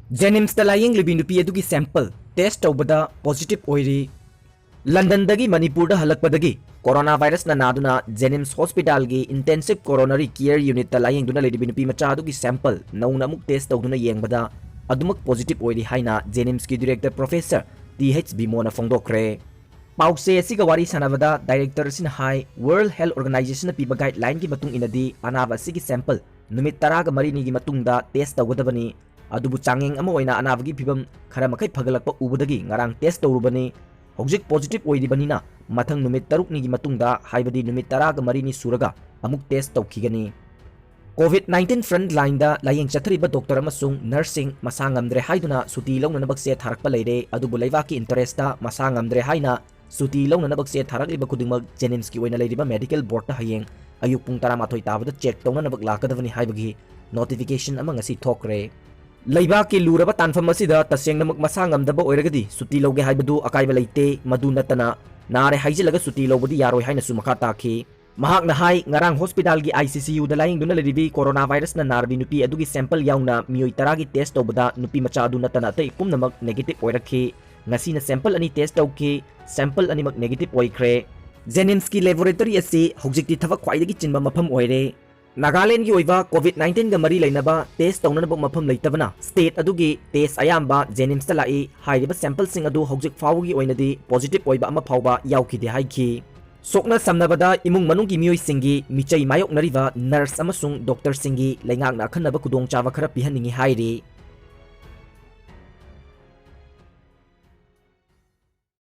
जेनिम्स लाइंग लिबी नुपी अदुगी सैंपल टेस्ट तौबदा पॉजिटिव ओइरी लंदन दगी मणिपुर दा हलकपदगी कोरोना वायरस ना नादुना जेनिम्स हॉस्पिटल की इंटेंसिव कोरोनरी केयर यूनिट ता लाइंग दुना लेबी नुपी मचा अदुगी सैंपल नौना मुक टेस्ट तौदुना येंगबदा अदुमक पॉजिटिव ओइरी हाइना जेनिम्स की डायरेक्टर प्रोफेसर टीएच बिमोना फोंदोक्रे पाउसे असिगा वारी सनाबदा डायरेक्टर सिन हाई वर्ल्ड हेल्थ ऑर्गेनाइजेशन पीबा गाइडलाइन की मतुंग इनदी अनाबा सिगी सैंपल नुमित तराग मरीनी की मतुंगदा टेस्ट तौगदबनी अदुबु चांगेंग अमा ओइना अनाबगी फिबम खरा मखै फगलकपा उबदगी ngarang टेस्ट तौरुबनी हौजिक पॉजिटिव ओइदिबनीना मथंग नुमित तरुकनी की मतुंगदा हाइबदी नुमित तराग मरीनी सुरगा अमुक टेस्ट तौखिगनी कोविड-19 फ्रंट लाइन दा लायेंग चथरिबा डॉक्टर अमसुंग नर्सिंग मसा ngamdre हाइदुना सुटी लौननबक से थारकपा लेरे अदुबु लैबाकी इंटरेस्टा मसा ngamdre हाइना सुटी लौननबक से थारकलिबा खुदिंगमक जेनिम्स की ओइना लेरिबा मेडिकल बोर्ड ता हयेंग अयुक पुंग 13 ताबदा चेक तौननबक लाकदबनी हाइबगी नोटिफिकेशन अमा ngasi थोकरे लैबाक की लूरब तानफम असिदा तसेंगनमक मसा ngamdaba ओइरगदी सुटी लौगे हाइबदु अकाइबा लेते मदु नतना नारे हाइजिलगा सुटी लौबदी यारोय हाइना सुमखा ताखी महाकना हाई ngarang hospital की ICCU दा लाइंग दुना लेरिबी कोरोना वायरस ना नारबी नुपी अदुगी सैंपल याउना मियोय तरा की टेस्ट तौबदा नुपी मचा अदु नतना तै पुमनमक negative ओइरखी ngasi na sample ani test tauki sample ani mak negative oikre जेनिम्स की लेबोरेटरी असी हौजिकती थबक ख्वाइदगी चिन्बा मफम ओइरे नागालैंड की ओइबा कोविड-19 गा मरी लैनबा टेस्ट तौननबा मफम लैतबना स्टेट अदुगी टेस्ट अयाम्बा जेनिम्स ता लाई हाइरिबा सैंपल सिंग अदु हौजिक फावगी ओइनदी पॉजिटिव ओइबा अमा फावबा याउखिदे हाइखी सोकना समनबदा इमुंग मनुंग की मियोय सिंगी मिचै मायोक नरिबा नर्स अमसुंग डॉक्टर सिंगी लैंगाक ना खन्नबा कुदोंग चावा खरा पिहनिंगी हाइरी